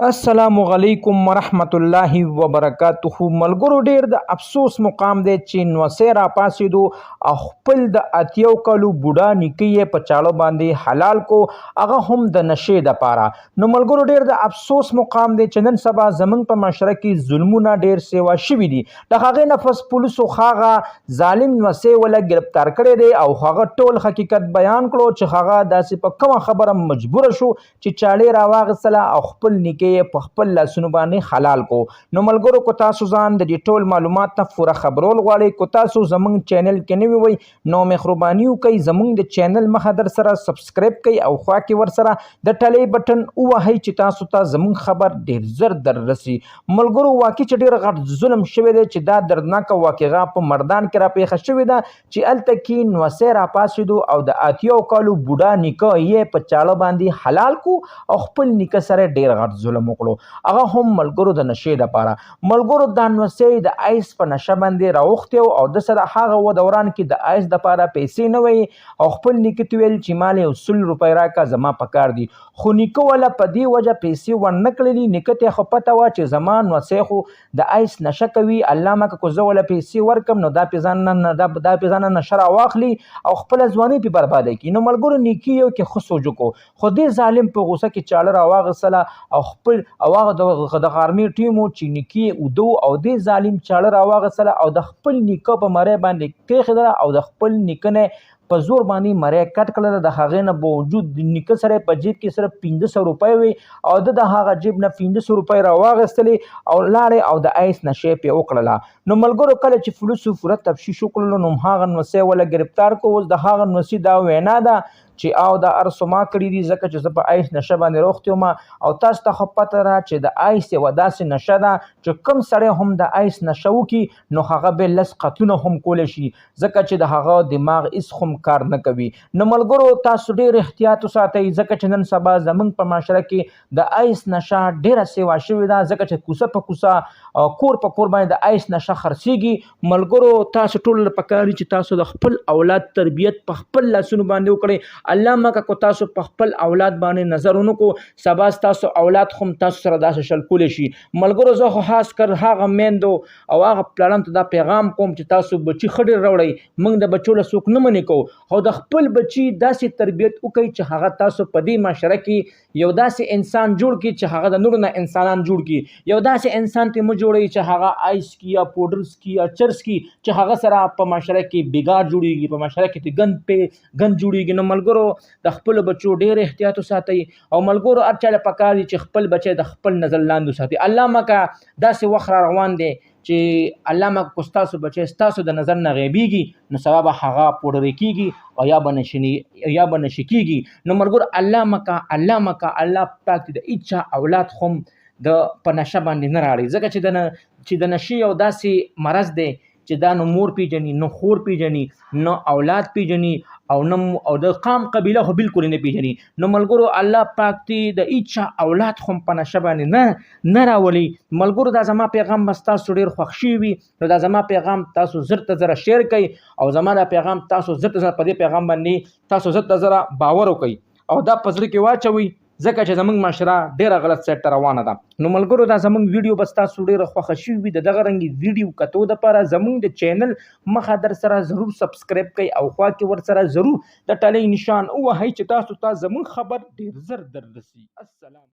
السلام علیکم ورحمت الله وبرکاته. ملګرو ډیر د افسوس مقام دی چې نوسې را پاسېدو او خپل د اتیو کالو بوډا نیکه یې په چاړه باندې حلال کو، هغه هم د نشې دپاره. نو ملګرو ډیر د افسوس مقام دی چې نن سبا زموږ په معاشره کې ظلمونه ډیر سیوا شوي دي. د هغې نه پس پولیسو هغه ظالم نوسې وله ګرفتار کړی دی او هغه ټول حقیقت بیان کړو چې هغه داسې په کومه خبره مجبوره شو چې چاړې راواغېستله او خپل نیکه په خپل لاسونو باندې حلال کو. نو ملګرو کو تاسو ځان د دې ټول معلومات نه پوره خبرول غواړئ، کو تاسو زموږ چینل کې نوي وئ نو مهرباني وکئ زموږ د چینل مخه در سره سبسکرایب کئ او خوا کې ورسره د ټلۍ بټن ووهئ چې تاسو ته زموږ خبر ډیر زر در رسي. ملګرو واقع چې ډیر غټ ظلم شوی دی چې دا دردناکه واقعه په مردان کې را پیښه شوې ده چې هلته کې نوسې را پاڅېدو او د اتیو کالو بوډا نیکه یې په چاړه باندې حلال کو او خپل نیکه سره ډیر غټ ظلم وکړو، هغه هم ملګرو د نشې دپاره. ملګرو دا نوسې د آیس په نشه باندې راوښتی او د سره هغه و دوران کې د آیس دپاره پیسې نه وی او خپل نیکه ته ویل چې مال یو 100 روپۍ راکړه زما پکار دي، خو نیکه وله په دې وجه پیسې ورنه کړلې. نیکه ته خو پته وه چې زما نوسې خو د آیس نشه کوي، الله مکه کو زه وله پیسې ورکړم نو دا پې ځان نه نشه راواخلي او خپله ځواني پې برباده کړي. نو ملګرو نیکي یو کې ښه سوچ وکړو، خو دې ظالم په غوسه کې چاړه راواغېستله او خپل او هغه د غرمې ټیم و چې نیکه یې اوده او دې ظالم چاړه راواغېستله او د خپل نیکه په مرۍ باندې کېښېدله او د خپل نیکه نه په زور باندې مرۍ کټ کړله. د هغې نه باوجود د نیکه سره په جیب کې صرف 1500 روپۍ وي او د هغه جیب نه 1500 روپۍ راواغېستلې او لاړې او د آیس نشې پې وکړله. نو ملګرو کله چې پولیسو پوره تفتیش وکړلو نو هغه نوسې وله ګرفتار کړو. اوس د هغه نوسې دا وینا ده چې او دا ارسو ما کړي دي ځکه چې زه په آیس نشه باندې روغتې وم او تاسو ته خو پته ده چې د آیس یوه داسې نشه ده چې کوم سړی هم د آیس نشه وکړي نو هغه به 10 قتلونه هم کولی شي ځکه چې د هغه دماغ هېڅ هم کار نه کوي. نو ملګرو تاسو ډېر احتیاط وساتئ ځکه چې نن سبا زموږ په معاشره کې د آیس نشه ډېره سیوا شوې ده ځکه چې کوڅه په کوڅه کور په کور باندې د آیس نشه خرڅېږي. ملګرو تاسو ټول له پکار دي چې تاسو د خپل اولاد تربیت په خپل لاسونو باندې وکړئ. الله مکه کو تاسو په خپل اولاد باندې نظر ونه کو سبا ستاسو اولاد هم تاسو سره داسې شل کولی شي. ملګرو زه خو خاص کر هغه میندو او هغه پلارانو ته دا پیغام کوم چې تاسو بچي ښه ډېر راوړئ. موږ د بچو له څوک نه منې کوو او د خپل بچي داسې تربیت وکړئ چې هغه تاسو په دې معاشره کې یو داسې انسان جوړ کړي چې هغه د نورو نه انسانان جوړ کړي. یو داسې انسان ته مه جوړوئ چې هغه آیس کي یا پوډر کي یا چرس کي چې هغه سره په معاشره کې بګار جوړېږي، په معاشره کې ګند جوړېږي. نو ملګرو د خپل بچو ډېر احتیاط وساتئ او ملګرو هر چا له پکار دي چې خپل بچی د خپل نظر لاندې وساتي. الله مکه داسې وخت را روان دی چې الله مکه کو ستاسو بچی ستاسو د نظر نه غیبېږي نو سبا به هغه پوډرې کېږي او یا به نشي کېږي. نو ملګرو الله مکه الله پاک دې د هېچا اولاد هم د په نشه باندې نه راړي ځکه چې د نشې یو داسې مرض دی چې دا نو مور پیژني نه خور پیژني نه اولاد پیژني او د قام قبیله خو بلکل نه پیژني. نو ملګرو الله پاک دې د هېچا اولاد هم په نشه باندې نه راولي. ملګرو دا زما پیغام به ستاسو ډېر خوښ شوي وي نو دا زما پیغام تاسو زر ته زره شیر کوئ او زما دا پیغام تاسو زر ته زره په دې پیغام باندې تاسو زر ته زره باور وکئ او دا په زړه کې واچوئ ځکه چې زموږ معاشره ډېره غلط سایډ ته روانه ده. نو ملګرو دا زموږ ویډیو به ستاسو ډېره خوښه شوي وي. د دغه رنګې ویډیو کتو دپاره زموږ د چینل مخه در سره ضرور سبسکرایب کړئ او خوا کې ورسره ضرور د ټلۍ نشان ووهئ چې تاسو ته زموږ خبر ډېر زر در رسي. السلام.